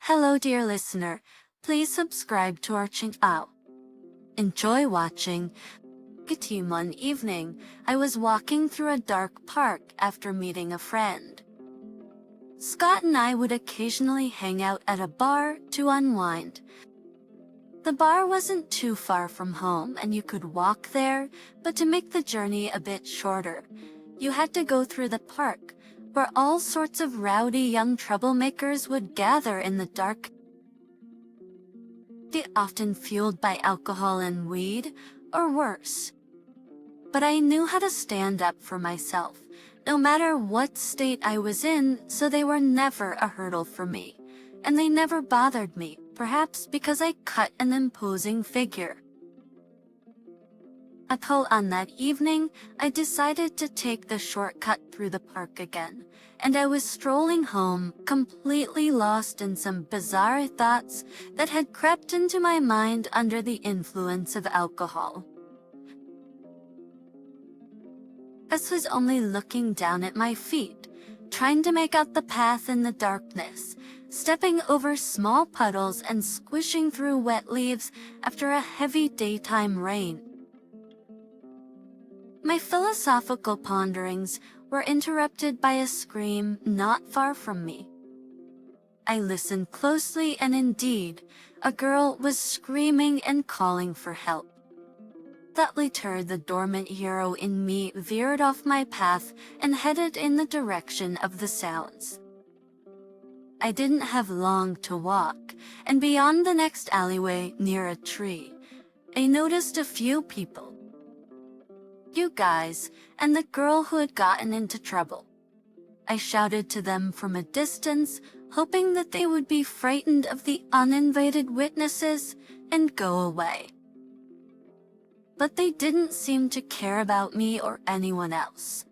Hello dear listener, please subscribe to our channel. Enjoy watching. One evening, I was walking through a dark park after meeting a friend. Scott and I would occasionally hang out at a bar to unwind. The bar wasn't too far from home and you could walk there, but to make the journey a bit shorter, you had to go through the park, where all sorts of rowdy young troublemakers would gather in the dark. They often fueled by alcohol and weed, or worse. But I knew how to stand up for myself, no matter what state I was in, so they were never a hurdle for me. And they never bothered me, perhaps because I cut an imposing figure. On that evening, I decided to take the shortcut through the park again, and I was strolling home, completely lost in some bizarre thoughts that had crept into my mind under the influence of alcohol. I was only looking down at my feet, trying to make out the path in the darkness, stepping over small puddles and squishing through wet leaves after a heavy daytime rain. My philosophical ponderings were interrupted by a scream not far from me. I listened closely, and indeed, a girl was screaming and calling for help. That later, the dormant hero in me veered off my path and headed in the direction of the sounds. I didn't have long to walk, and beyond the next alleyway near a tree, I noticed a few people. You guys, and the girl who had gotten into trouble. I shouted to them from a distance, hoping that they would be frightened of the uninvited witnesses and go away. But they didn't seem to care about me or anyone else.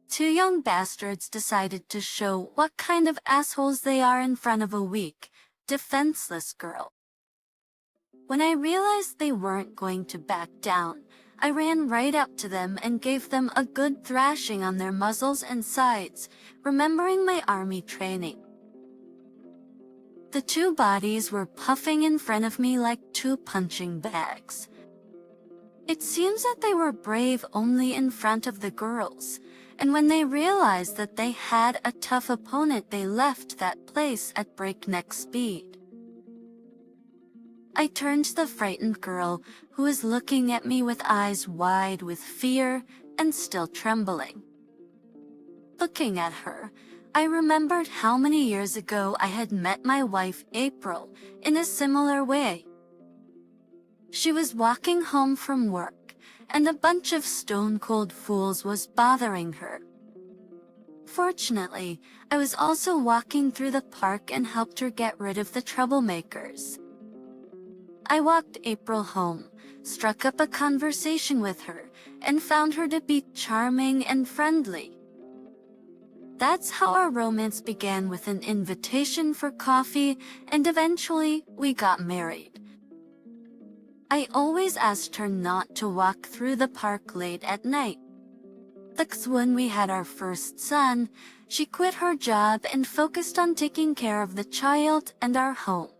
Two young bastards decided to show what kind of assholes they are in front of a weak, defenseless girl. When I realized they weren't going to back down, I ran right up to them and gave them a good thrashing on their muzzles and sides, remembering my army training. The two bodies were puffing in front of me like two punching bags. It seems that they were brave only in front of the girls, and when they realized that they had a tough opponent, they left that place at breakneck speed. I turned to the frightened girl, who was looking at me with eyes wide with fear and still trembling. Looking at her, I remembered how many years ago I had met my wife April in a similar way. She was walking home from work, and a bunch of stone-cold fools was bothering her. Fortunately, I was also walking through the park and helped her get rid of the troublemakers. I walked April home, struck up a conversation with her, and found her to be charming and friendly. That's how our romance began, with an invitation for coffee, and eventually we got married. I always asked her not to walk through the park late at night. Because when we had our first son, she quit her job and focused on taking care of the child and our home.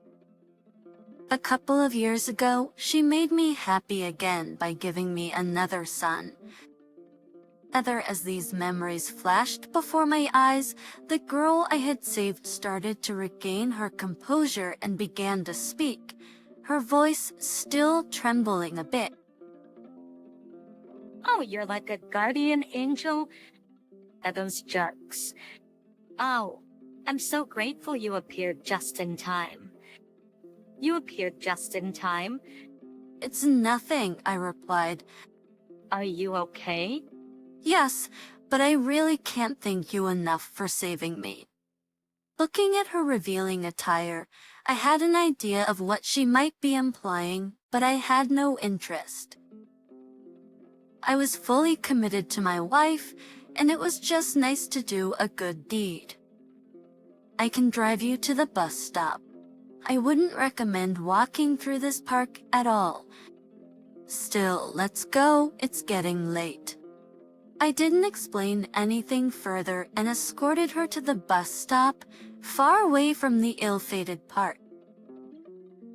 A couple of years ago, she made me happy again by giving me another son. As these memories flashed before my eyes, the girl I had saved started to regain her composure and began to speak, her voice still trembling a bit. Oh, you're like a guardian angel? Those jerks. Oh, I'm so grateful you appeared just in time. You appeared just in time. It's nothing, I replied. Are you okay? Yes, but I really can't thank you enough for saving me. Looking at her revealing attire, I had an idea of what she might be implying, but I had no interest. I was fully committed to my wife, and it was just nice to do a good deed. I can drive you to the bus stop. I wouldn't recommend walking through this park at all. Still, let's go, it's getting late. I didn't explain anything further and escorted her to the bus stop, far away from the ill-fated part.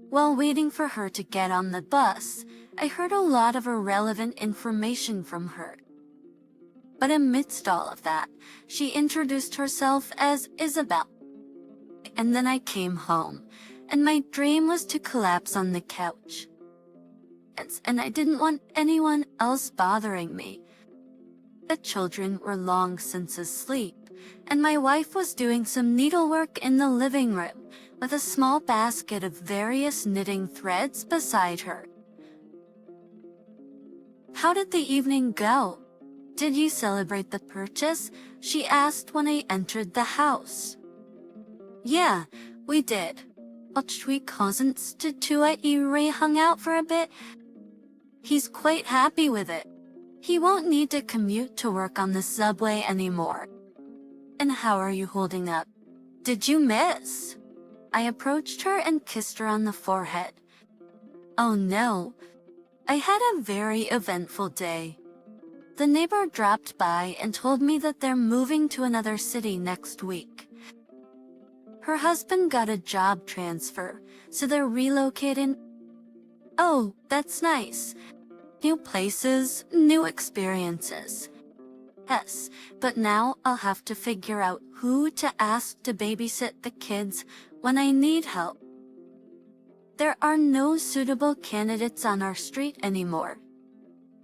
While waiting for her to get on the bus, I heard a lot of irrelevant information from her. But amidst all of that, she introduced herself as Isabel. And then I came home, and my dream was to collapse on the couch. And I didn't want anyone else bothering me. The children were long since asleep, and my wife was doing some needlework in the living room, with a small basket of various knitting threads beside her. "How did the evening go? Did you celebrate the purchase?" she asked when I entered the house. "Yeah, we did. We cousins to Ray hung out for a bit. He's quite happy with it. He won't need to commute to work on the subway anymore." "And how are you holding up? Did you miss?" I approached her and kissed her on the forehead. "Oh no. I had a very eventful day. The neighbor dropped by and told me that they're moving to another city next week. Her husband got a job transfer, so they're relocating." "Oh, that's nice. New places, new experiences." "Yes, but now I'll have to figure out who to ask to babysit the kids when I need help. There are no suitable candidates on our street anymore.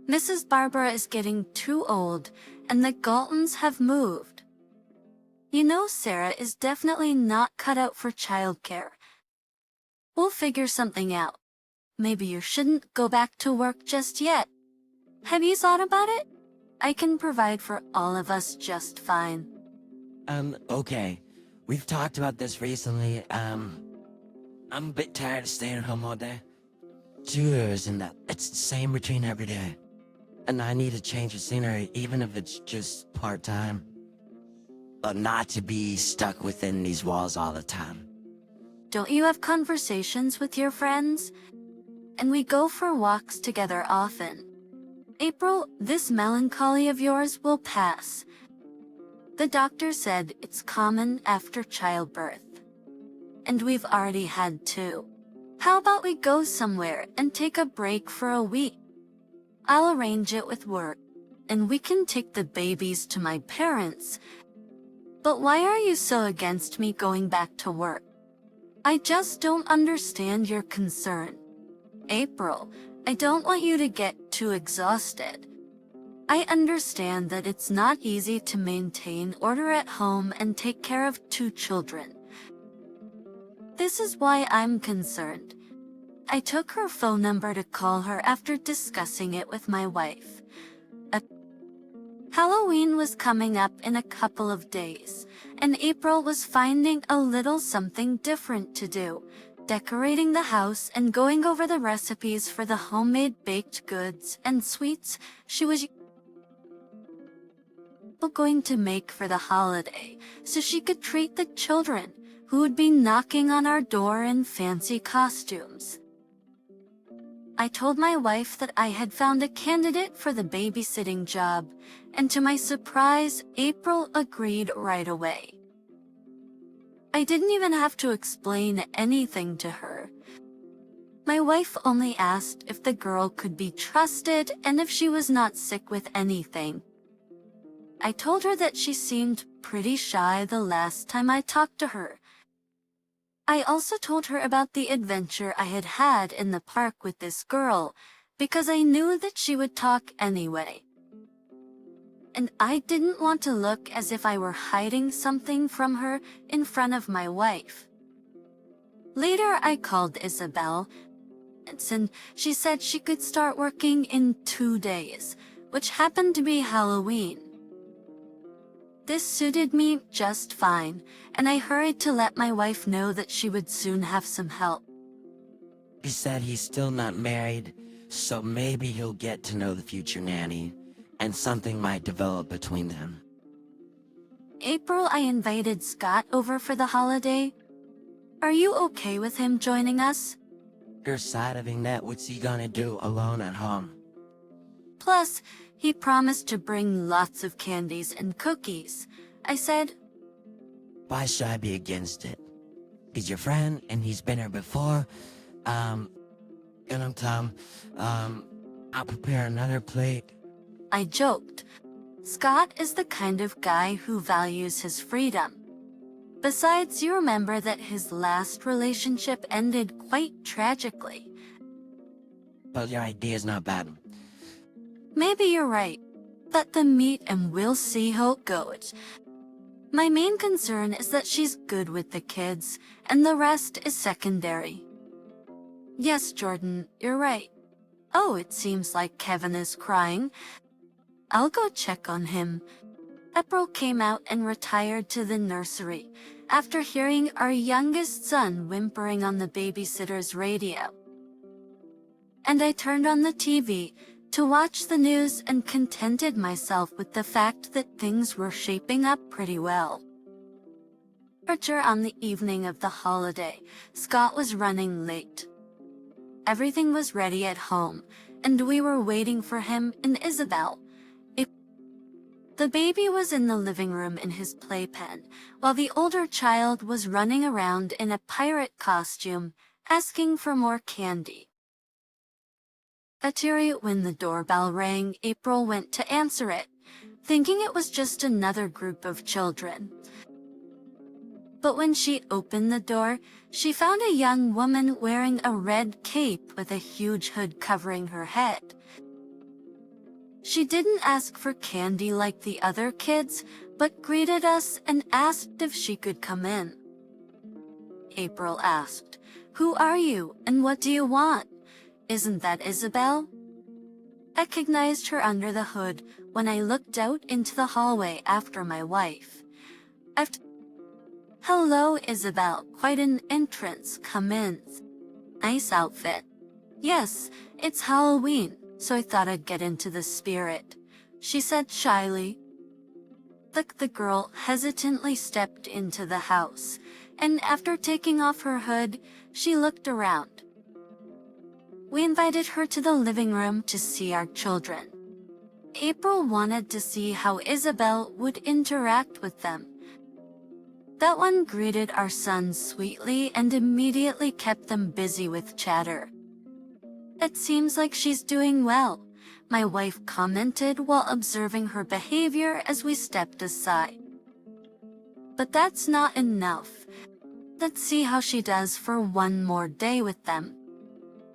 Mrs. Barbara is getting too old, and the Galtons have moved. You know Sarah is definitely not cut out for childcare. We'll figure something out. Maybe you shouldn't go back to work just yet. Have you thought about it? I can provide for all of us just fine." Okay. We've talked about this recently. I'm a bit tired of staying at home all day. 2 years in that, it's the same routine every day. And I need a change of scenery, even if it's just part-time. But not to be stuck within these walls all the time. Don't you have conversations with your friends? And we go for walks together often. April, this melancholy of yours will pass. The doctor said it's common after childbirth. And we've already had 2. How about we go somewhere and take a break for a week? I'll arrange it with work, and we can take the babies to my parents. But why are you so against me going back to work? I just don't understand your concern. April, I don't want you to get too exhausted. I understand that it's not easy to maintain order at home and take care of 2 children. This is why I'm concerned. I took her phone number to call her after discussing it with my wife. Halloween was coming up in a couple of days, and April was finding a little something different to do, decorating the house and going over the recipes for the homemade baked goods and sweets she was going to make for the holiday, so she could treat the children, who would be knocking on our door in fancy costumes. I told my wife that I had found a candidate for the babysitting job, and to my surprise, April agreed right away. I didn't even have to explain anything to her. My wife only asked if the girl could be trusted and if she was not sick with anything. I told her that she seemed pretty shy the last time I talked to her. I also told her about the adventure I had had in the park with this girl, because I knew that she would talk anyway. And I didn't want to look as if I were hiding something from her in front of my wife. Later, I called Isabel, and she said she could start working in 2 days, which happened to be Halloween. This suited me just fine, and I hurried to let my wife know that she would soon have some help. He said he's still not married, so maybe he'll get to know the future nanny, and something might develop between them. April, I invited Scott over for the holiday. Are you okay with him joining us? Your side of that, what's he gonna do alone at home? Plus, he promised to bring lots of candies and cookies. I said, Why should I be against it? He's your friend, and he's been here before. Gonna come, I'll prepare another plate. I joked. Scott is the kind of guy who values his freedom. Besides, you remember that his last relationship ended quite tragically. But your idea's not bad. Maybe you're right. Let them meet and we'll see how it goes. My main concern is that she's good with the kids, and the rest is secondary. Yes, Jordan, you're right. Oh, it seems like Kevin is crying. I'll go check on him. April came out and retired to the nursery after hearing our youngest son whimpering on the babysitter's radio. And I turned on the TV to watch the news and contented myself with the fact that things were shaping up pretty well. On the evening of the holiday, Scott was running late. Everything was ready at home, and we were waiting for him and Isabel. The baby was in the living room in his playpen, while the older child was running around in a pirate costume, asking for more candy. When the doorbell rang, April went to answer it, thinking it was just another group of children. But when she opened the door, she found a young woman wearing a red cape with a huge hood covering her head. She didn't ask for candy like the other kids, but greeted us and asked if she could come in. April asked, "Who are you and what do you want? Isn't that Isabel?" I recognized her under the hood when I looked out into the hallway after my wife. "Hello, Isabel. Quite an entrance. Come in. Nice outfit." "Yes, it's Halloween, so I thought I'd get into the spirit," she said shyly. The girl hesitantly stepped into the house, and after taking off her hood, she looked around. We invited her to the living room to see our children. April wanted to see how Isabel would interact with them. That one greeted our sons sweetly and immediately kept them busy with chatter. "It seems like she's doing well," my wife commented while observing her behavior as we stepped aside. "But that's not enough. Let's see how she does for one more day with them.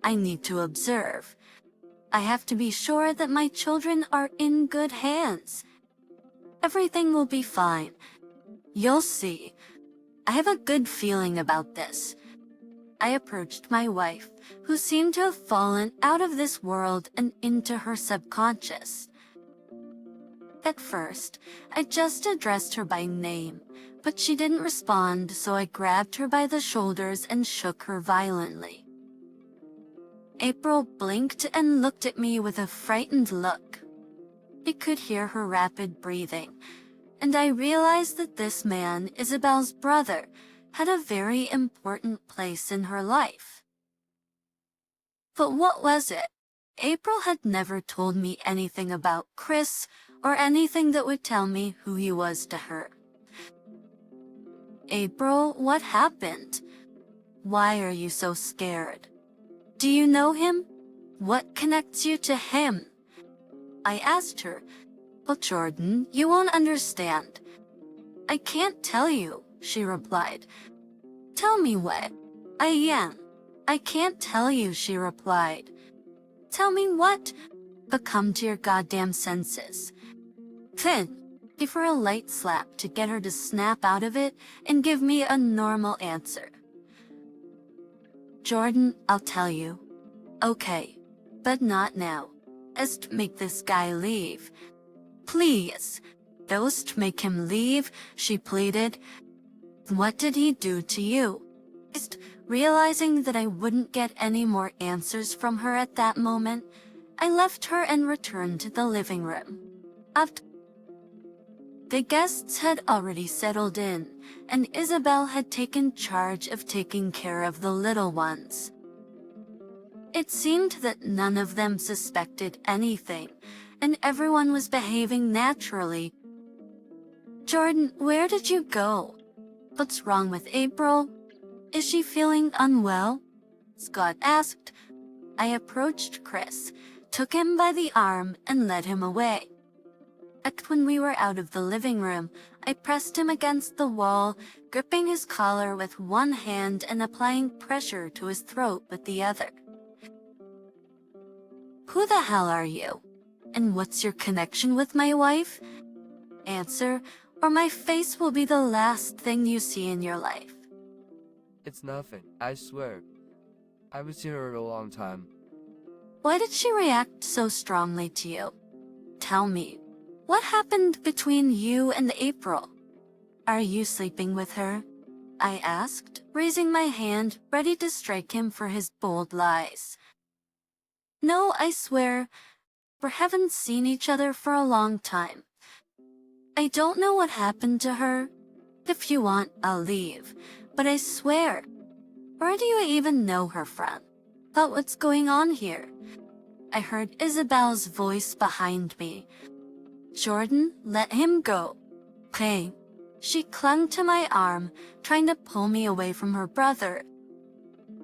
I need to observe. I have to be sure that my children are in good hands. Everything will be fine. You'll see. I have a good feeling about this." I approached my wife, who seemed to have fallen out of this world and into her subconscious. At first, I just addressed her by name, but she didn't respond, so I grabbed her by the shoulders and shook her violently. April blinked and looked at me with a frightened look. I could hear her rapid breathing, and I realized that this man, Isabel's brother, had a very important place in her life. But what was it? April had never told me anything about Chris or anything that would tell me who he was to her. "April, what happened? Why are you so scared? Do you know him? What connects you to him?" I asked her. "Well, Jordan, you won't understand." "I can't tell you," she replied. "Tell me what?" I can't tell you," she replied. "Tell me what?" "But come to your goddamn senses." Then, give her a light slap to get her to snap out of it and give me a normal answer. "Jordan, I'll tell you." "Okay, but not now. Just make this guy leave. Please. Just make him leave," she pleaded. "What did he do to you?" Realizing that I wouldn't get any more answers from her at that moment, I left her and returned to the living room. The guests had already settled in, and Isabel had taken charge of taking care of the little ones. It seemed that none of them suspected anything, and everyone was behaving naturally. "Jordan, where did you go? What's wrong with April? Is she feeling unwell?" Scott asked. I approached Chris, took him by the arm, and led him away. When we were out of the living room, I pressed him against the wall, gripping his collar with one hand and applying pressure to his throat with the other. "Who the hell are you? And what's your connection with my wife? Answer, or my face will be the last thing you see in your life." It's nothing, I swear. I haven't seen her in a long time. "Why did she react so strongly to you? Tell me, what happened between you and April? Are you sleeping with her?" I asked, raising my hand, ready to strike him for his bold lies. "No, I swear, we haven't seen each other for a long time. I don't know what happened to her. If you want, I'll leave, but I swear, where do you even know her from? But what's going on here?" I heard Isabel's voice behind me. "Jordan, let him go. Okay." She clung to my arm, trying to pull me away from her brother.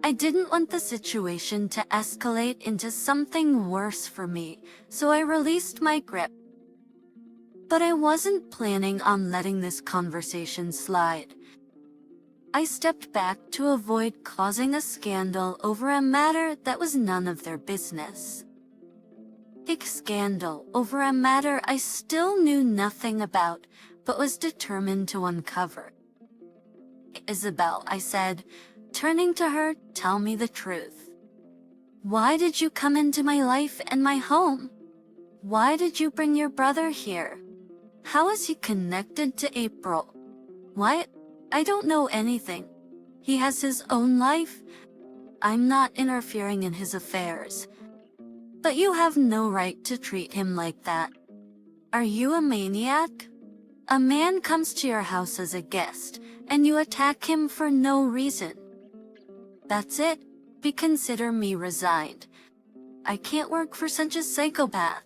I didn't want the situation to escalate into something worse for me, so I released my grip. But I wasn't planning on letting this conversation slide. I stepped back to avoid causing a scandal over a matter that was none of their business. A scandal over a matter I still knew nothing about, but was determined to uncover. "Isabel," I said, turning to her, "tell me the truth. Why did you come into my life and my home? Why did you bring your brother here? How is he connected to April? Why? I don't know anything. He has his own life. I'm not interfering in his affairs. But you have no right to treat him like that. Are you a maniac? A man comes to your house as a guest, and you attack him for no reason. That's it. Consider me resigned. I can't work for such a psychopath."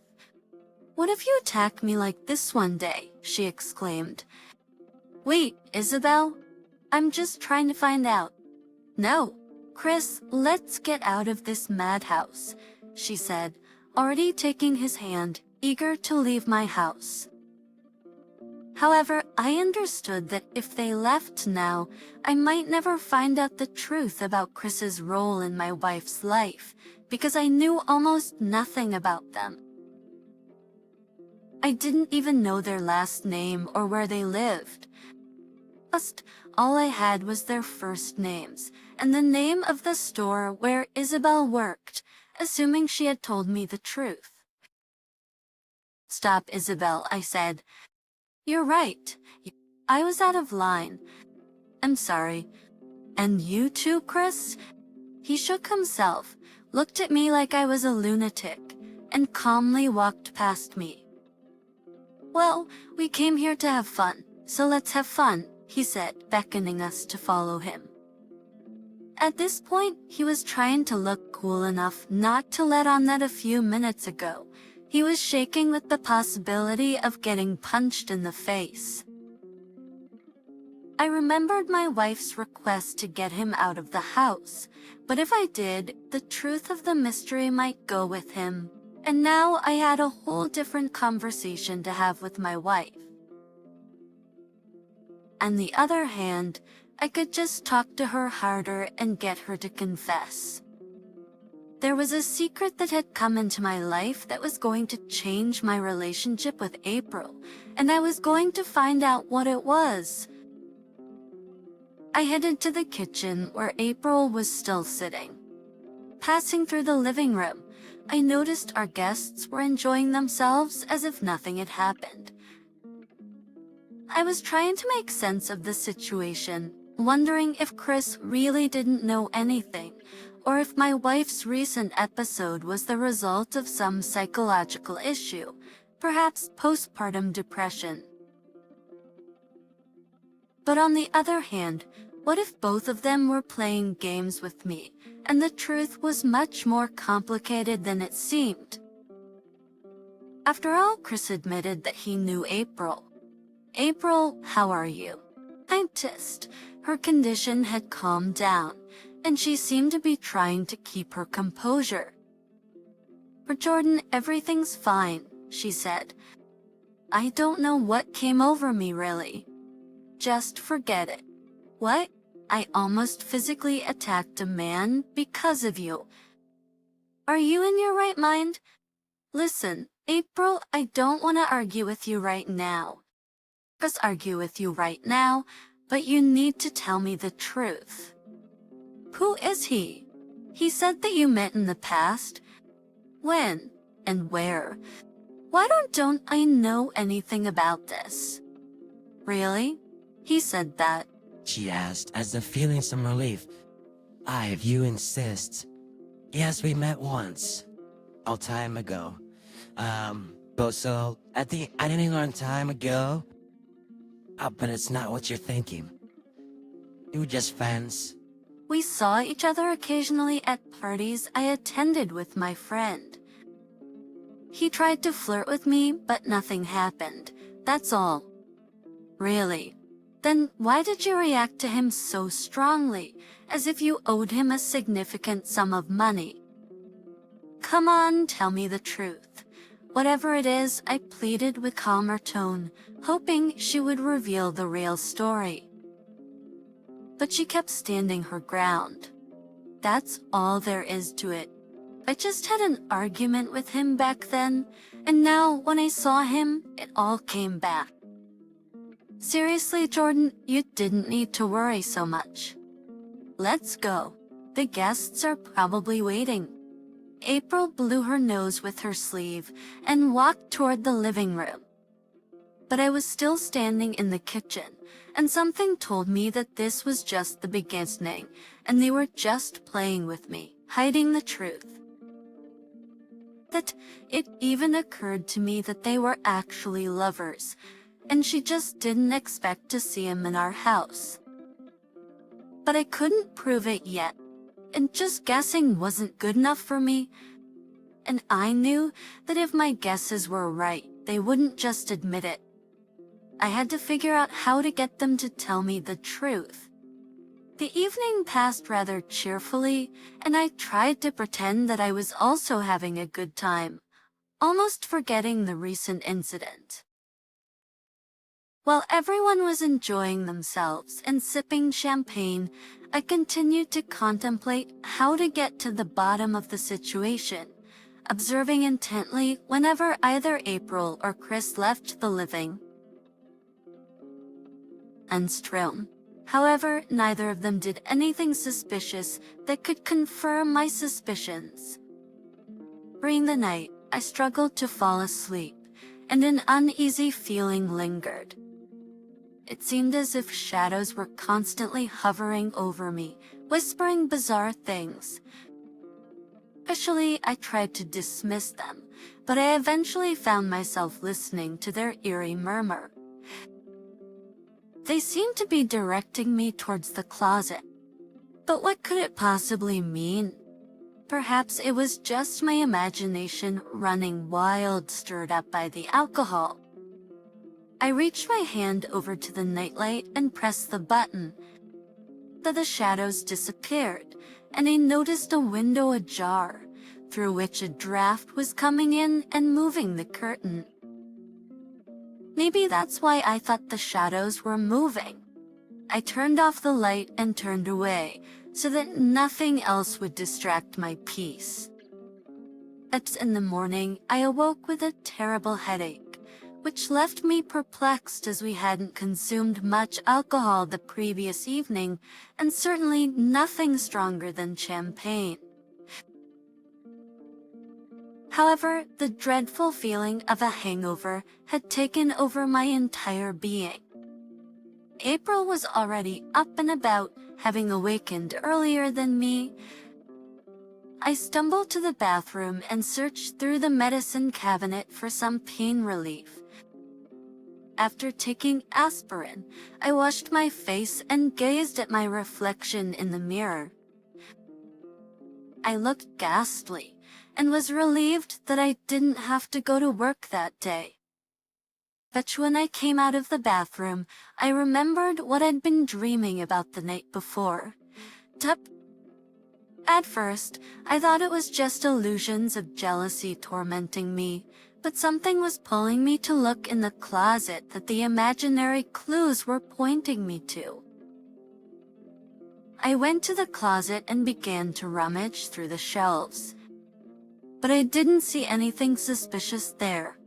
"What if you attack me like this one day?" she exclaimed. "Wait, Isabel, I'm just trying to find out." "No, Chris, let's get out of this madhouse," she said, already taking his hand, eager to leave my house. However, I understood that if they left now, I might never find out the truth about Chris's role in my wife's life, because I knew almost nothing about them. I didn't even know their last name or where they lived. Just all I had was their first names, and the name of the store where Isabel worked, assuming she had told me the truth. "Stop, Isabel," I said. "You're right. I was out of line. I'm sorry. And you too, Chris?" He shook himself, looked at me like I was a lunatic, and calmly walked past me. "Well, we came here to have fun, so let's have fun," he said, beckoning us to follow him. At this point, he was trying to look cool enough not to let on that a few minutes ago, he was shaking with the possibility of getting punched in the face. I remembered my wife's request to get him out of the house, but if I did, the truth of the mystery might go with him, and now I had a whole different conversation to have with my wife. On the other hand, I could just talk to her harder and get her to confess. There was a secret that had come into my life that was going to change my relationship with April, and I was going to find out what it was. I headed to the kitchen where April was still sitting. Passing through the living room, I noticed our guests were enjoying themselves as if nothing had happened. I was trying to make sense of the situation, wondering if Chris really didn't know anything, or if my wife's recent episode was the result of some psychological issue, perhaps postpartum depression. But on the other hand, What if both of them were playing games with me, and the truth was much more complicated than it seemed? After all, Chris admitted that he knew April. "April, how are you?" I noticed her condition had calmed down, and she seemed to be trying to keep her composure. "For Jordan, everything's fine," she said. "I don't know what came over me really. Just forget it." "What? I almost physically attacked a man because of you. Are you in your right mind?" "Listen, April, I don't want to argue with you right now. Just argue with you right now, but you need to tell me the truth." "Who is he?" "He said that you met in the past." "When? And where? Why don't I know anything about this?" "Really? He said that?" She asked, as if feeling some relief. If you insist. Yes, we met once. A time ago. But so, I think a long time ago. But it's not what you're thinking. You were just friends. "We saw each other occasionally at parties I attended with my friend. He tried to flirt with me, but nothing happened. That's all." "Really? Then why did you react to him so strongly, as if you owed him a significant sum of money?" "Come on, tell me the truth." "Whatever it is," I pleaded with calmer tone, hoping she would reveal the real story. But she kept standing her ground. "That's all there is to it. I just had an argument with him back then, and now when I saw him, it all came back." "Seriously, Jordan, you didn't need to worry so much. Let's go. The guests are probably waiting." April blew her nose with her sleeve and walked toward the living room. But I was still standing in the kitchen, and something told me that this was just the beginning, and they were just playing with me, hiding the truth. That it even occurred to me that they were actually lovers, and she just didn't expect to see him in our house. But I couldn't prove it yet, and just guessing wasn't good enough for me. And I knew that if my guesses were right, they wouldn't just admit it. I had to figure out how to get them to tell me the truth. The evening passed rather cheerfully, and I tried to pretend that I was also having a good time, almost forgetting the recent incident. While everyone was enjoying themselves and sipping champagne, I continued to contemplate how to get to the bottom of the situation, observing intently whenever either April or Chris left the living room. However, neither of them did anything suspicious that could confirm my suspicions. During the night, I struggled to fall asleep, and an uneasy feeling lingered. It seemed as if shadows were constantly hovering over me, whispering bizarre things. Initially, I tried to dismiss them, but I eventually found myself listening to their eerie murmur. They seemed to be directing me towards the closet. But what could it possibly mean? Perhaps it was just my imagination running wild, stirred up by the alcohol. I reached my hand over to the nightlight and pressed the button. The shadows disappeared, and I noticed a window ajar, through which a draft was coming in and moving the curtain. Maybe that's why I thought the shadows were moving. I turned off the light and turned away, so that nothing else would distract my peace. In the morning, I awoke with a terrible headache, which left me perplexed as we hadn't consumed much alcohol the previous evening, and certainly nothing stronger than champagne. However, the dreadful feeling of a hangover had taken over my entire being. April was already up and about, having awakened earlier than me. I stumbled to the bathroom and searched through the medicine cabinet for some pain relief. After taking aspirin, I washed my face and gazed at my reflection in the mirror. I looked ghastly and was relieved that I didn't have to go to work that day. But when I came out of the bathroom, I remembered what I'd been dreaming about the night before. At first, I thought it was just illusions of jealousy tormenting me, but something was pulling me to look in the closet that the imaginary clues were pointing me to. I went to the closet and began to rummage through the shelves, but I didn't see anything suspicious there.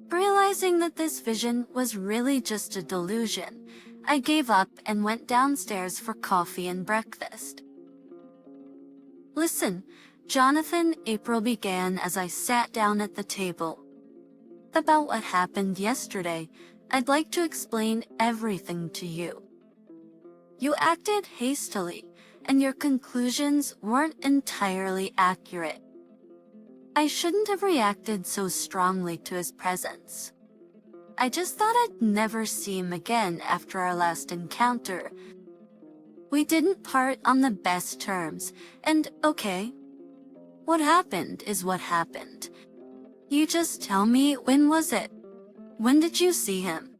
Realizing that this vision was really just a delusion, I gave up and went downstairs for coffee and breakfast. "Listen, Jonathan," April began as I sat down at the table. "About what happened yesterday, I'd like to explain everything to you. You acted hastily, and your conclusions weren't entirely accurate. I shouldn't have reacted so strongly to his presence. I just thought I'd never see him again after our last encounter. We didn't part on the best terms, and okay, what happened is what happened. You just tell me, when was it? When did you see him?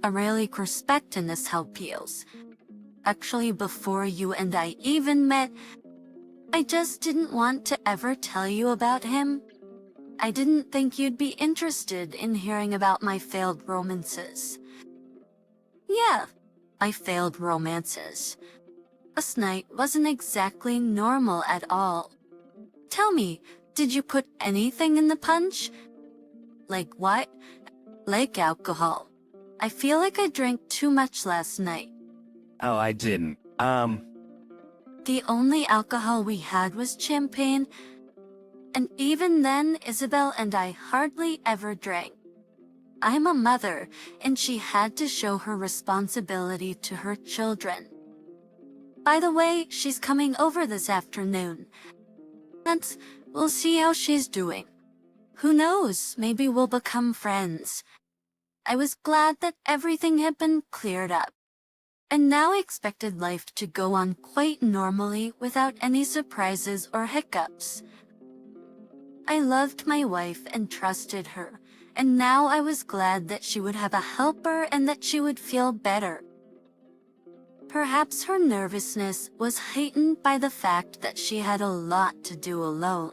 I really respect in this help heals. Actually, before you and I even met, I just didn't want to ever tell you about him. I didn't think you'd be interested in hearing about my failed romances." "Yeah, I failed romances. Last night wasn't exactly normal at all. Tell me, did you put anything in the punch?" "Like what?" "Like alcohol. I feel like I drank too much last night." Oh, I didn't. The only alcohol we had was champagne, and even then Isabel and I hardly ever drank. I'm a mother, and she had to show her responsibility to her children. By the way, she's coming over this afternoon. And we'll see how she's doing. Who knows, maybe we'll become friends. I was glad that everything had been cleared up, and now I expected life to go on quite normally without any surprises or hiccups. I loved my wife and trusted her, and now I was glad that she would have a helper and that she would feel better. Perhaps her nervousness was heightened by the fact that she had a lot to do alone.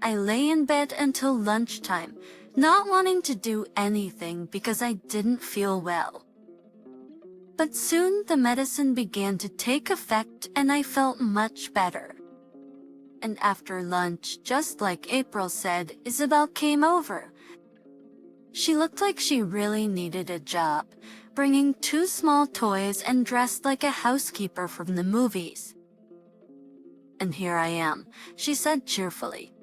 I lay in bed until lunchtime, not wanting to do anything because I didn't feel well. But soon the medicine began to take effect and I felt much better. And after lunch, just like April said, Isabel came over. She looked like she really needed a job, bringing 2 small toys and dressed like a housekeeper from the movies. "And here I am," she said cheerfully.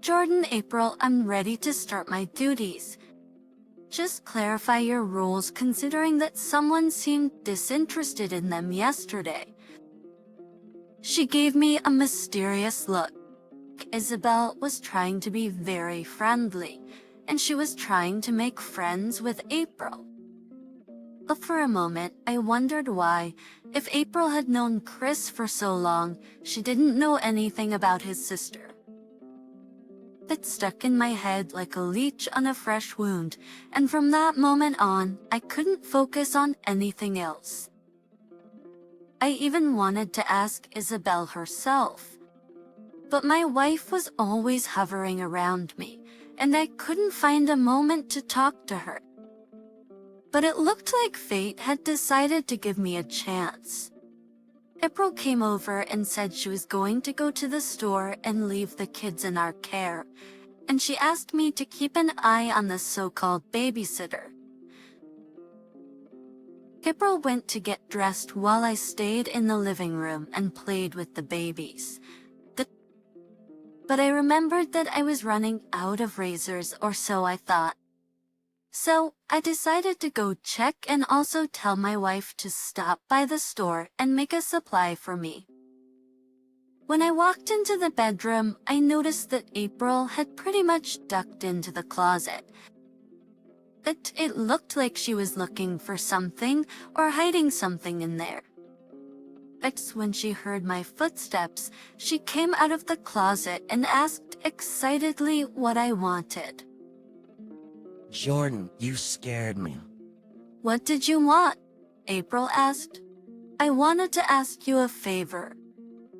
"Jordan, April, I'm ready to start my duties. Just clarify your rules considering that someone seemed disinterested in them yesterday." She gave me a mysterious look. Isabel was trying to be very friendly, and she was trying to make friends with April. But for a moment, I wondered why, if April had known Chris for so long, she didn't know anything about his sister. It stuck in my head like a leech on a fresh wound, and from that moment on, I couldn't focus on anything else. I even wanted to ask Isabel herself, but my wife was always hovering around me, and I couldn't find a moment to talk to her. But it looked like fate had decided to give me a chance. April came over and said she was going to go to the store and leave the kids in our care, and she asked me to keep an eye on the so-called babysitter. April went to get dressed while I stayed in the living room and played with the babies. But I remembered that I was running out of razors, or so I thought. So I decided to go check and also tell my wife to stop by the store and make a supply for me. When I walked into the bedroom, I noticed that April had pretty much ducked into the closet. It looked like she was looking for something or hiding something in there. But when she heard my footsteps, she came out of the closet and asked excitedly what I wanted. Jordan, you scared me. What did you want? April asked. I wanted to ask you a favor.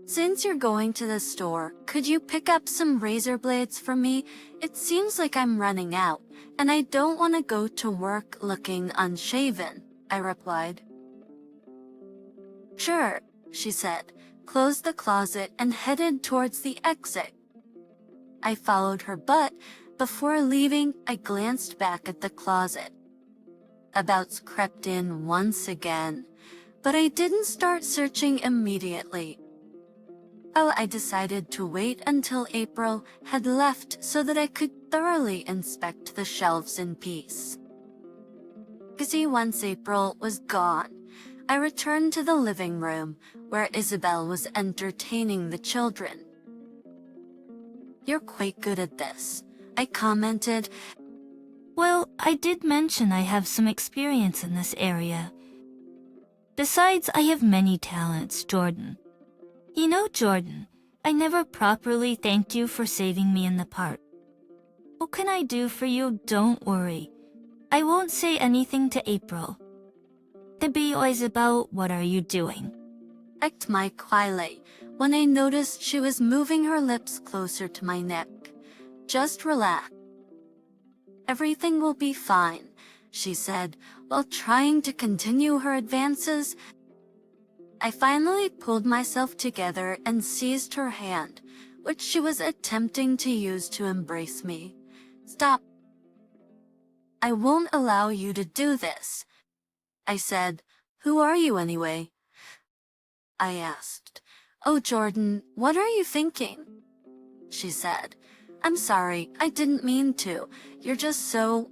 Since you're going to the store, could you pick up some razor blades for me? It seems like I'm running out, and I don't want to go to work looking unshaven, I replied. Sure, she said, closed the closet and headed towards the exit. I followed her, but before leaving, I glanced back at the closet. Abouts crept in once again, but I didn't start searching immediately. I decided to wait until April had left so that I could thoroughly inspect the shelves in peace. Once April was gone, I returned to the living room where Isabel was entertaining the children. You're quite good at this, I commented. Well, I did mention I have some experience in this area. Besides, I have many talents, Jordan. You know, Jordan, I never properly thanked you for saving me in the park. What can I do for you? Don't worry. I won't say anything to April. The be Isabel, what are you doing? Checked my quietly when I noticed she was moving her lips closer to my neck. Just relax. Everything will be fine, she said, while trying to continue her advances. I finally pulled myself together and seized her hand, which she was attempting to use to embrace me. Stop. I won't allow you to do this, I said. Who are you anyway? I asked. Oh, Jordan, what are you thinking? She said. I'm sorry, I didn't mean to. You're just so...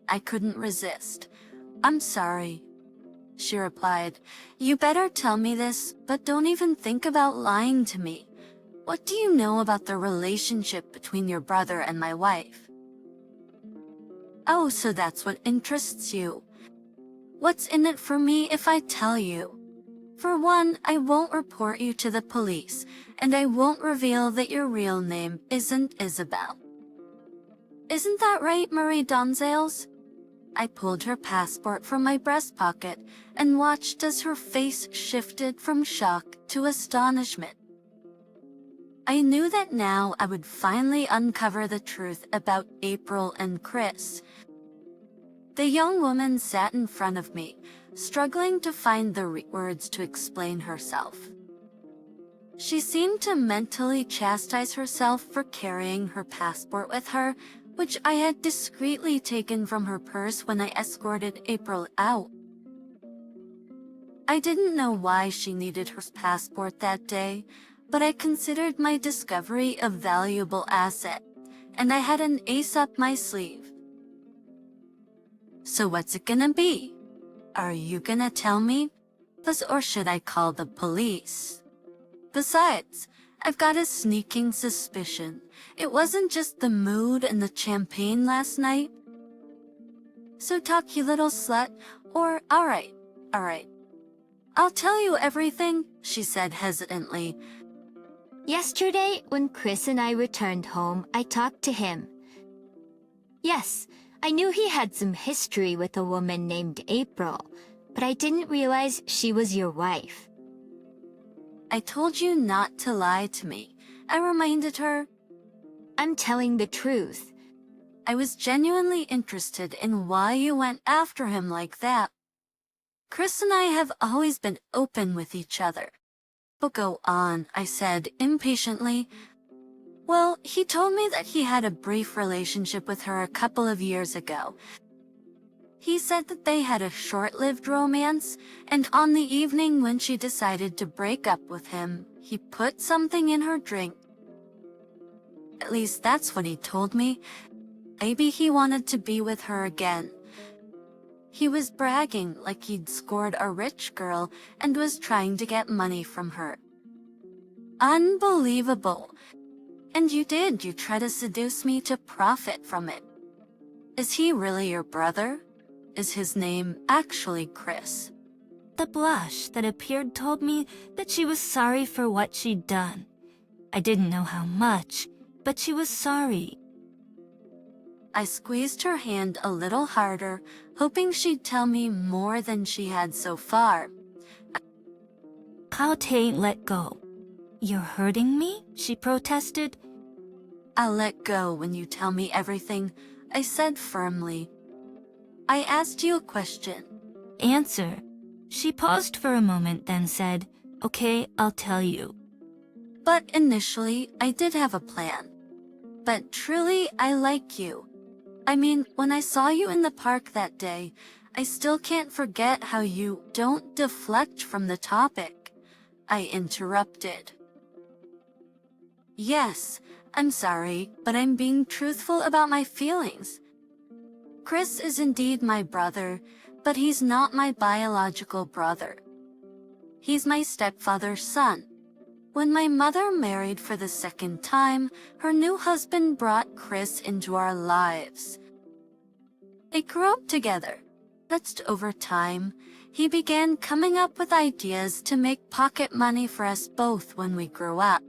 I couldn't resist. I'm sorry, she replied. You better tell me this, but don't even think about lying to me. What do you know about the relationship between your brother and my wife? Oh, so that's what interests you. What's in it for me if I tell you? For one, I won't report you to the police, and I won't reveal that your real name isn't Isabel. Isn't that right, Marie Donzales? I pulled her passport from my breast pocket and watched as her face shifted from shock to astonishment. I knew that now I would finally uncover the truth about April and Chris. The young woman sat in front of me, struggling to find the words to explain herself. She seemed to mentally chastise herself for carrying her passport with her, which I had discreetly taken from her purse when I escorted April out. I didn't know why she needed her passport that day, but I considered my discovery a valuable asset, and I had an ace up my sleeve. So what's it gonna be? Are you gonna tell me? Or should I call the police? Besides, I've got a sneaking suspicion. It wasn't just the mood and the champagne last night. So talk, you little slut, or alright. I'll tell you everything, she said hesitantly. Yesterday, when Chris and I returned home, I talked to him. Yes, I knew he had some history with a woman named April, but I didn't realize she was your wife. I told you not to lie to me, I reminded her. I'm telling the truth. I was genuinely interested in why you went after him like that. Chris and I have always been open with each other. But go on, I said impatiently. Well, he told me that he had a brief relationship with her a couple of years ago. He said that they had a short-lived romance, and on the evening when she decided to break up with him, he put something in her drink. At least that's what he told me. Maybe he wanted to be with her again. He was bragging like he'd scored a rich girl and was trying to get money from her. Unbelievable. And you try to seduce me to profit from it. Is he really your brother? Is his name actually Chris? The blush that appeared told me that she was sorry for what she'd done. I didn't know how much, but she was sorry. I squeezed her hand a little harder, hoping she'd tell me more than she had so far. Aita let go. You're hurting me? She protested. I'll let go when you tell me everything, I said firmly. I asked you a question. Answer. She paused for a moment, then said, Okay, I'll tell you. But initially, I did have a plan. But truly, I like you. I mean, when I saw you in the park that day, I still can't forget how you don't deflect from the topic. I interrupted. Yes, I'm sorry, but I'm being truthful about my feelings. Chris is indeed my brother, but he's not my biological brother. He's my stepfather's son. When my mother married for the second time, her new husband brought Chris into our lives. They grew up together. But over time, he began coming up with ideas to make pocket money for us both when we grew up.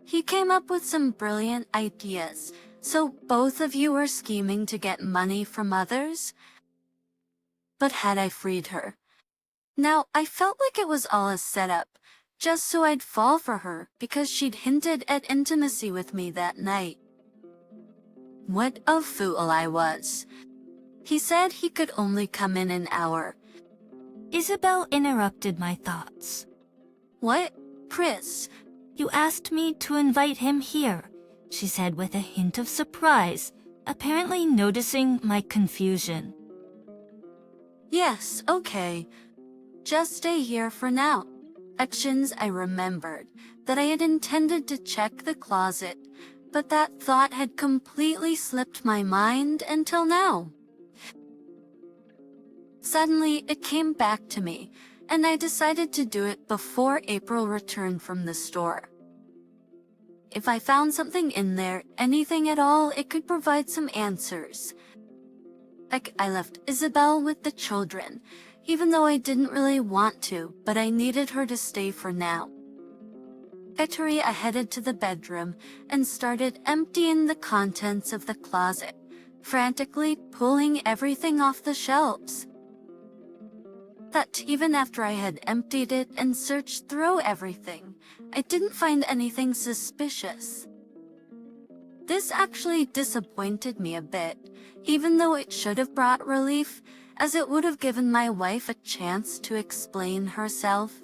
He came up with some brilliant ideas, so both of you were scheming to get money from others. But had I freed her? Now, I felt like it was all a setup, just so I'd fall for her because she'd hinted at intimacy with me that night. What a fool I was. He said he could only come in an hour. Isabel interrupted my thoughts. What? Chris? You asked me to invite him here, she said with a hint of surprise, apparently noticing my confusion. Yes, okay. Just stay here for now. Actions I remembered that I had intended to check the closet, but that thought had completely slipped my mind until now. Suddenly, it came back to me, and I decided to do it before April returned from the store. If I found something in there, anything at all, it could provide some answers. Like, I left Isabel with the children, even though I didn't really want to, but I needed her to stay for now. I headed to the bedroom and started emptying the contents of the closet, frantically pulling everything off the shelves. But even after I had emptied it and searched through everything, I didn't find anything suspicious. This actually disappointed me a bit, even though it should have brought relief, as it would have given my wife a chance to explain herself.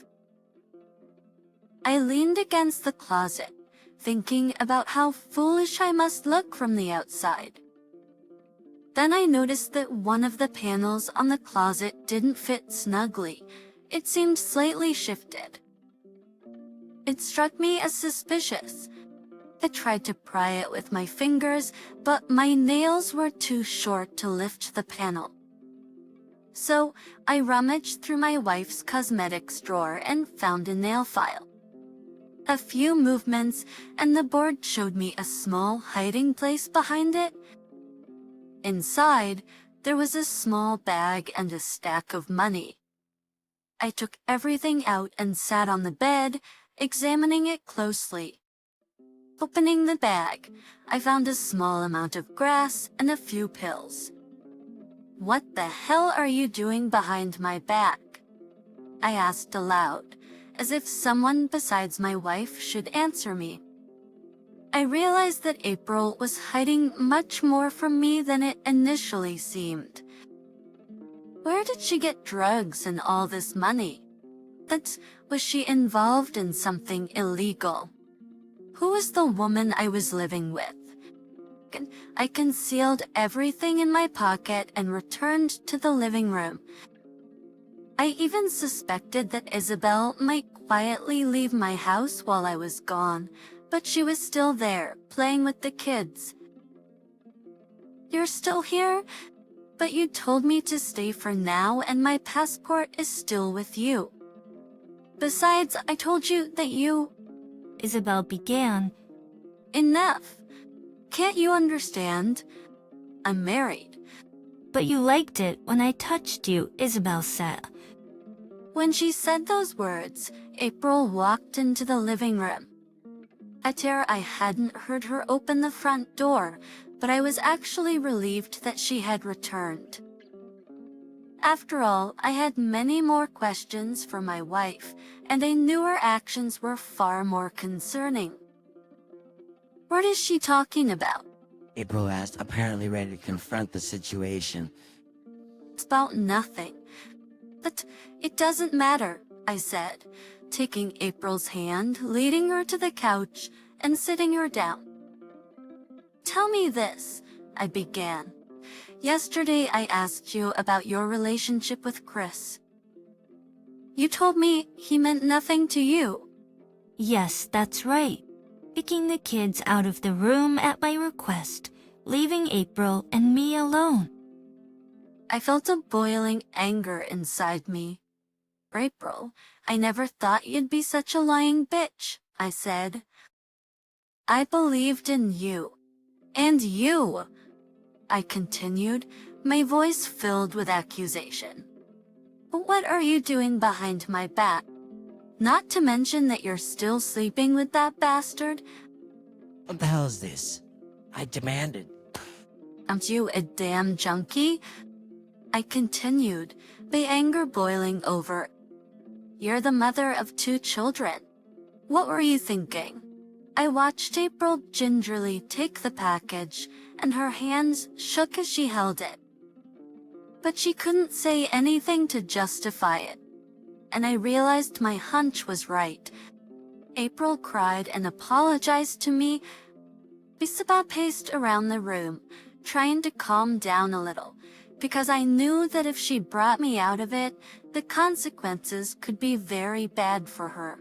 I leaned against the closet, thinking about how foolish I must look from the outside. Then I noticed that one of the panels on the closet didn't fit snugly. It seemed slightly shifted. It struck me as suspicious. I tried to pry it with my fingers, but my nails were too short to lift the panel. So I rummaged through my wife's cosmetics drawer and found a nail file. A few movements, and the board showed me a small hiding place behind it. Inside, there was a small bag and a stack of money. I took everything out and sat on the bed, examining it closely. Opening the bag, I found a small amount of grass and a few pills. What the hell are you doing behind my back? I asked aloud, as if someone besides my wife should answer me. I realized that April was hiding much more from me than it initially seemed. Where did she get drugs and all this money? Was she involved in something illegal? Who was the woman I was living with? I concealed everything in my pocket and returned to the living room. I even suspected that Isabel might quietly leave my house while I was gone, but she was still there, playing with the kids. You're still here? But you told me to stay for now and my passport is still with you. Besides, I told you that you... Isabel began. Enough. Can't you understand? I'm married. But you liked it when I touched you, Isabel said. When she said those words, April walked into the living room. At terror, I hadn't heard her open the front door, but I was actually relieved that she had returned. After all, I had many more questions for my wife, and I knew her actions were far more concerning. What is she talking about? April asked, apparently ready to confront the situation. It's about nothing. But it doesn't matter, I said, taking April's hand, leading her to the couch, and sitting her down. Tell me this, I began. Yesterday I asked you about your relationship with Chris. You told me he meant nothing to you. Yes, that's right. Kicking the kids out of the room at my request, leaving April and me alone. I felt a boiling anger inside me. April, I never thought you'd be such a lying bitch, I said. I believed in you. And you, I continued, my voice filled with accusation. But what are you doing behind my back? Not to mention that you're still sleeping with that bastard. What the hell is this? I demanded. Aren't you a damn junkie? I continued, the anger boiling over. You're the mother of 2 children. What were you thinking? I watched April gingerly take the package, and her hands shook as she held it. But she couldn't say anything to justify it, and I realized my hunch was right. April cried and apologized to me. Isabel paced around the room, trying to calm down a little, because I knew that if she brought me out of it, the consequences could be very bad for her.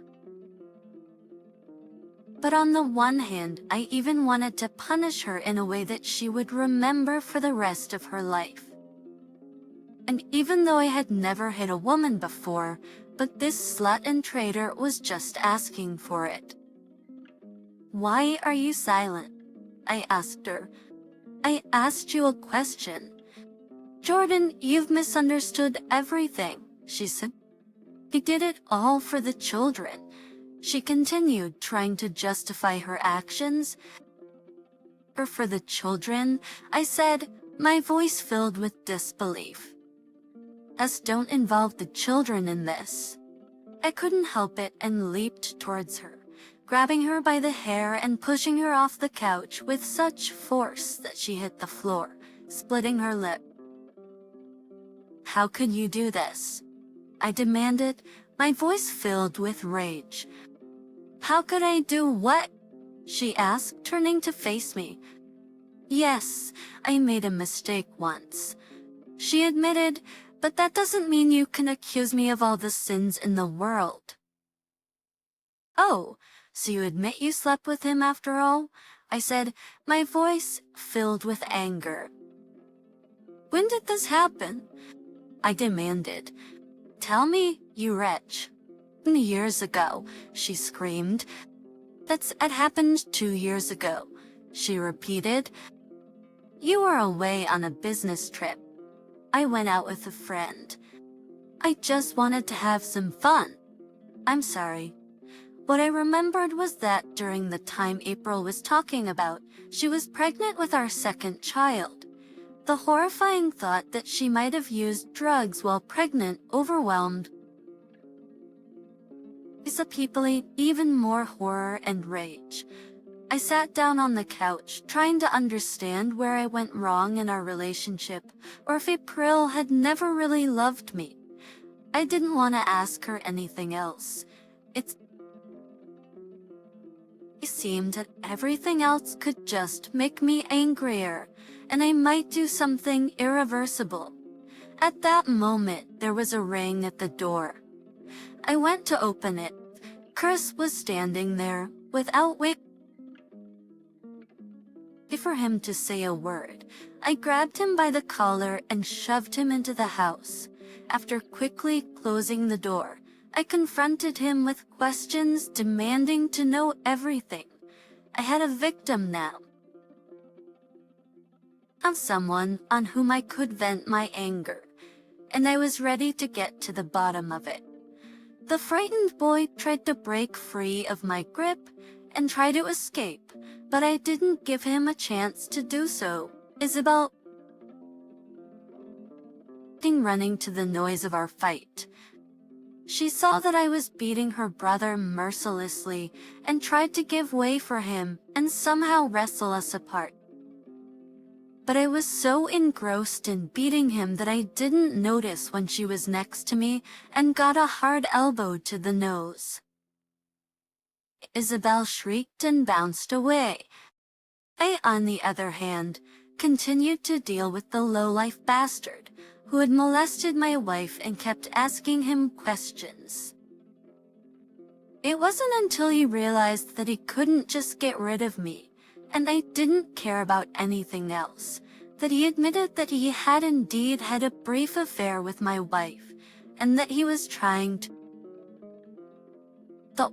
But on the one hand, I even wanted to punish her in a way that she would remember for the rest of her life. And even though I had never hit a woman before, but this slut and traitor was just asking for it. Why are you silent? I asked her. I asked you a question. Jordan, you've misunderstood everything, she said. He did it all for the children. She continued, trying to justify her actions. Or for the children, I said, my voice filled with disbelief. Us don't involve the children in this. I couldn't help it and leaped towards her, grabbing her by the hair and pushing her off the couch with such force that she hit the floor, splitting her lip. How could you do this? I demanded, my voice filled with rage. How could I do what? She asked, turning to face me. Yes, I made a mistake once. She admitted, but that doesn't mean you can accuse me of all the sins in the world. Oh, so you admit you slept with him after all? I said, my voice filled with anger. When did this happen? I demanded. Tell me, you wretch. Years ago, she screamed. It happened 2 years ago, she repeated. You were away on a business trip. I went out with a friend. I just wanted to have some fun. I'm sorry. What I remembered was that during the time April was talking about, she was pregnant with our 2nd child. The horrifying thought that she might have used drugs while pregnant overwhelmed the people even more horror and rage. I sat down on the couch, trying to understand where I went wrong in our relationship, or if April had never really loved me. I didn't want to ask her anything else. It seemed that everything else could just make me angrier, and I might do something irreversible. At that moment, there was a ring at the door. I went to open it. Chris was standing there, without waiting for him to say a word. I grabbed him by the collar and shoved him into the house. After quickly closing the door, I confronted him with questions demanding to know everything. I had a victim now. of someone on whom I could vent my anger, and I was ready to get to the bottom of it. The frightened boy tried to break free of my grip and try to escape, but I didn't give him a chance to do so. Isabel, running to the noise of our fight. She saw that I was beating her brother mercilessly and tried to give way for him and somehow wrestle us apart. But I was so engrossed in beating him that I didn't notice when she was next to me and got a hard elbow to the nose. Isabel shrieked and bounced away. I, on the other hand, continued to deal with the lowlife bastard who had molested my wife and kept asking him questions. It wasn't until he realized that he couldn't just get rid of me, and I didn't care about anything else, that he admitted that he had indeed had a brief affair with my wife, and that he was trying to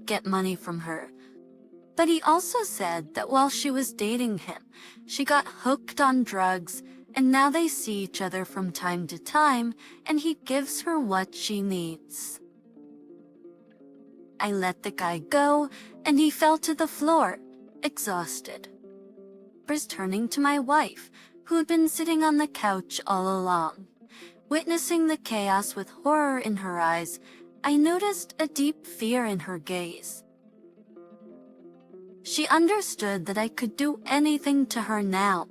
get money from her. But he also said that while she was dating him, she got hooked on drugs, and now they see each other from time to time, and he gives her what she needs. I let the guy go, and he fell to the floor, exhausted. Turning to my wife, who had been sitting on the couch all along. Witnessing the chaos with horror in her eyes, I noticed a deep fear in her gaze. She understood that I could do anything to her now.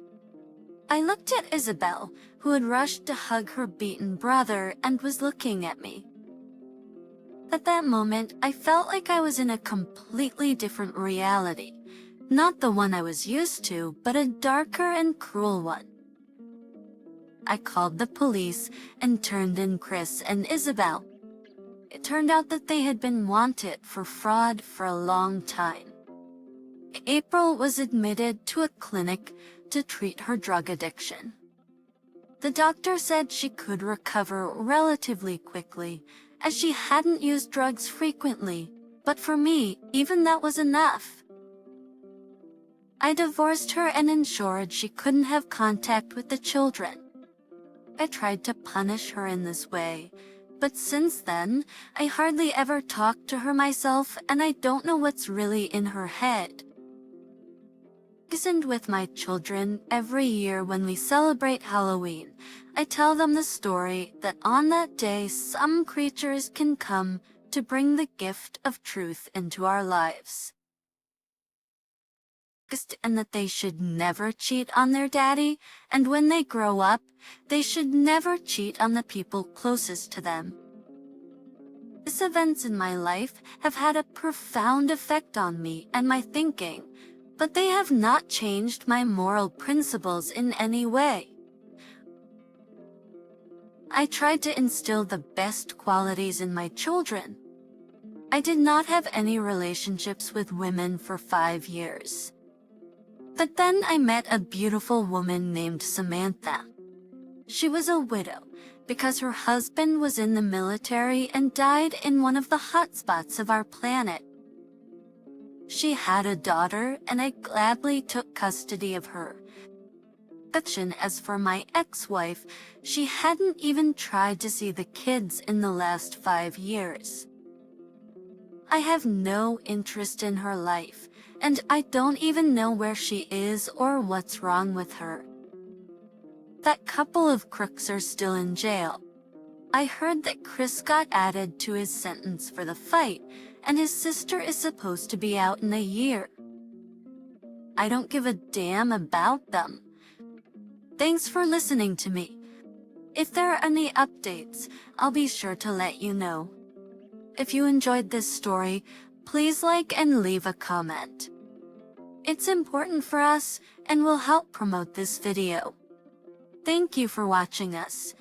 I looked at Isabel, who had rushed to hug her beaten brother and was looking at me. At that moment, I felt like I was in a completely different reality. Not the one I was used to, but a darker and cruel one. I called the police and turned in Chris and Isabel. It turned out that they had been wanted for fraud for a long time. April was admitted to a clinic to treat her drug addiction. The doctor said she could recover relatively quickly, as she hadn't used drugs frequently, but for me, even that was enough. I divorced her and ensured she couldn't have contact with the children. I tried to punish her in this way, but since then, I hardly ever talked to her myself, and I don't know what's really in her head. And with my children, every year when we celebrate Halloween, I tell them the story that on that day some creatures can come to bring the gift of truth into our lives. And that they should never cheat on their daddy, and when they grow up, they should never cheat on the people closest to them. These events in my life have had a profound effect on me and my thinking, but they have not changed my moral principles in any way. I tried to instill the best qualities in my children. I did not have any relationships with women for 5 years. But then I met a beautiful woman named Samantha. She was a widow because her husband was in the military and died in one of the hotspots of our planet. She had a daughter, and I gladly took custody of her. But as for my ex-wife, she hadn't even tried to see the kids in the last 5 years. I have no interest in her life, and I don't even know where she is or what's wrong with her. That couple of crooks are still in jail. I heard that Chris got added to his sentence for the fight, and his sister is supposed to be out in a year. I don't give a damn about them. Thanks for listening to me. If there are any updates, I'll be sure to let you know. If you enjoyed this story, please like and leave a comment. It's important for us and will help promote this video. Thank you for watching us.